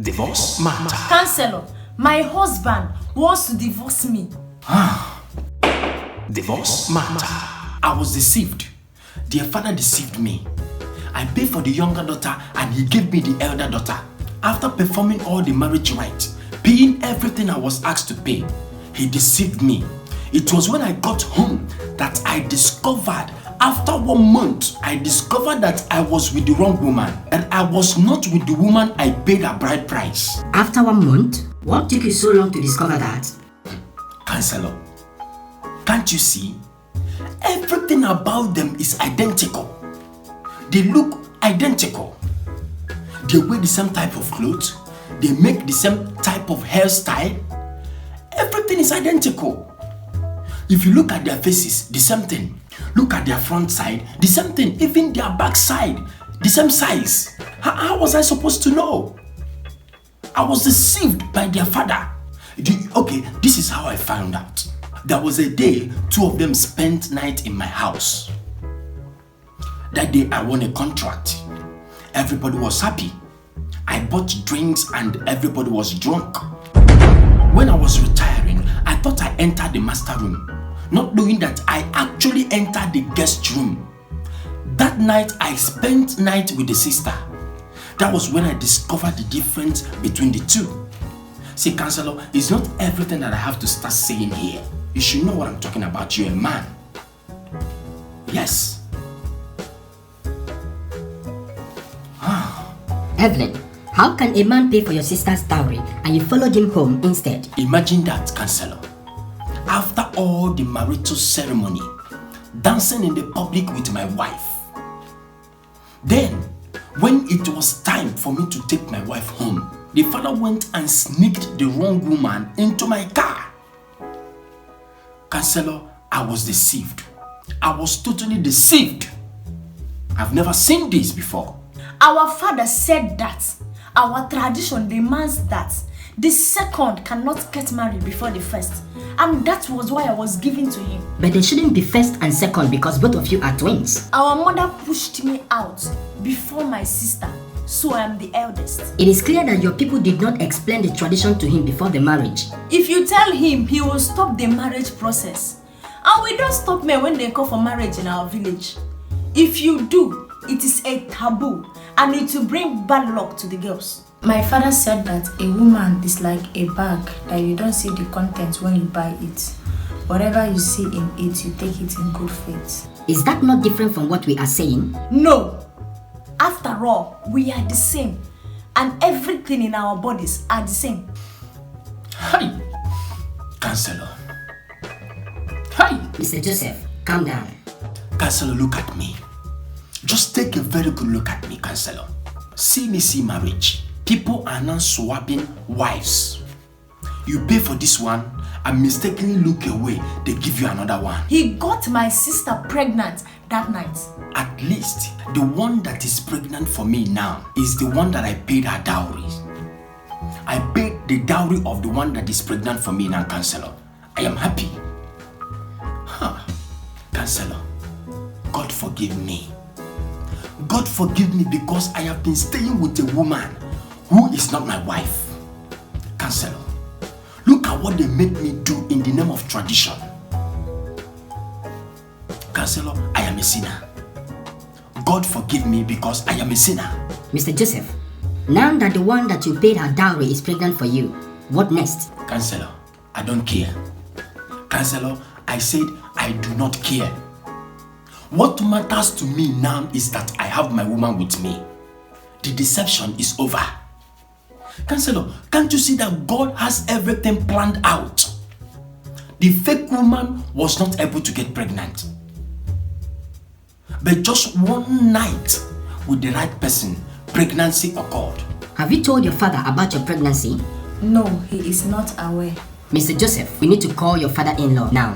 Divorce matter. Counselor, my husband wants to divorce me. Divorce matter. I was deceived. Their father deceived me. I paid for the younger daughter and he gave me the elder daughter. After performing all the marriage rites, paying everything I was asked to pay, he deceived me. It was when I got home that I discovered, after 1 month, I discovered that I was with the wrong woman. That I was not with the woman I paid her bride price. After 1 month? What took you so long to discover that? Counselor, can't you see? Everything about them is identical. They look identical. They wear the same type of clothes. They make the same type of hairstyle. Everything is identical. If you look at their faces, the same thing. Look at their front side, the same thing. Even their back side, the same size. How was I supposed to know? I was deceived by their father. Okay, this is how I found out. There was a day, 2 of them spent night in my house. That day I won a contract. Everybody was happy. I bought drinks and everybody was drunk. When I was retiring, I thought I entered the master room, not knowing that I actually entered the guest room. That night I spent night with the sister. That was when I discovered the difference between the two. See, Counselor, it's not everything that I have to start saying here. You should know what I'm talking about. You're a man. Yes. Evelyn, how can a man pay for your sister's dowry and you followed him home instead? Imagine that, Counselor. After all the marital ceremony, dancing in the public with my wife. Then, when it was time for me to take my wife home, the father went and sneaked the wrong woman into my car. Counselor, I was deceived. I was totally deceived. I've never seen this before. Our father said that our tradition demands that the second cannot get married before the first, and that was why I was given to him. But there shouldn't be first and second because both of you are twins. Our mother pushed me out before my sister, so I am the eldest. It is clear that your people did not explain the tradition to him before the marriage. If you tell him, he will stop the marriage process. And we don't stop men when they call for marriage in our village. If you do, it is a taboo and it will bring bad luck to the girls. My father said that a woman is like a bag that you don't see the contents when you buy it. Whatever you see in it, you take it in good faith. Is that not different from what we are saying? No. After all, we are the same. And everything in our bodies are the same. Hi, Counselor. Hi. Mr. Joseph, calm down. Counselor, look at me. Just take a very good look at me, Counselor. See me see marriage. People are now swapping wives. You pay for this one and mistakenly look away, they give you another one. He got my sister pregnant that night. At least the one that is pregnant for me now is the one that I paid her dowry. I paid the dowry of the one that is pregnant for me now, Counselor. I am happy. Counselor, God forgive me. God forgive me because I have been staying with a woman who is not my wife. Counselor, look at what they made me do in the name of tradition. Counselor, I am a sinner. God forgive me because I am a sinner. Mr. Joseph, now that the one that you paid her dowry is pregnant for you, what next? Counselor, I don't care. Counselor, I said I do not care. What matters to me now is that I have my woman with me. The deception is over. Counselor, can't you see that God has everything planned out? The fake woman was not able to get pregnant. But just one night with the right person, pregnancy occurred. Have you told your father about your pregnancy? No, he is not aware. Mr. Joseph, we need to call your father-in-law now.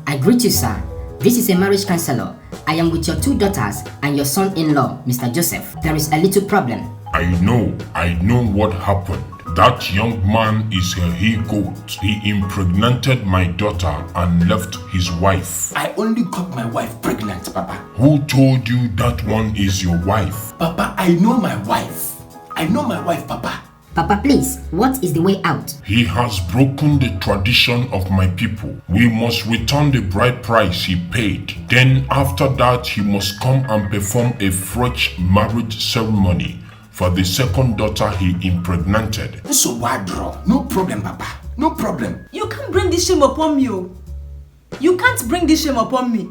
I greet you, sir. This is a marriage counselor. I am with your 2 daughters and your son-in-law, Mr. Joseph. There is a little problem. I know what happened. That young man is a he-goat. He impregnated my daughter and left his wife. I only got my wife pregnant, Papa. Who told you that one is your wife? Papa, I know my wife. I know my wife, Papa. Papa, please, what is the way out? He has broken the tradition of my people. We must return the bride price he paid. Then after that, he must come and perform a fresh marriage ceremony for the second daughter he impregnated. So why draw? No problem, Papa. No problem. You can't bring this shame upon me. Oh. You can't bring this shame upon me.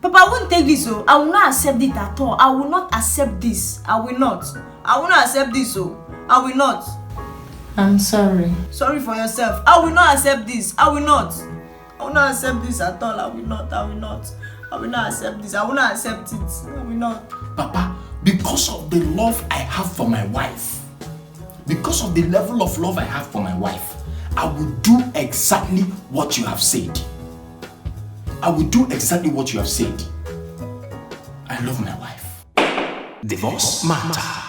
Papa, I won't take this. Oh. I will not accept it at all. I will not accept this. I will not. I will not accept this. Oh. I will not. I'm sorry. Sorry for yourself. I will not accept this. I will not. I will not accept this at all. I will not. I will not. I will not accept this. I will not accept it. I will not. Papa, because of the love I have for my wife, because of the level of love I have for my wife, I will do exactly what you have said. I will do exactly what you have said. I love my wife. Divorce Matter.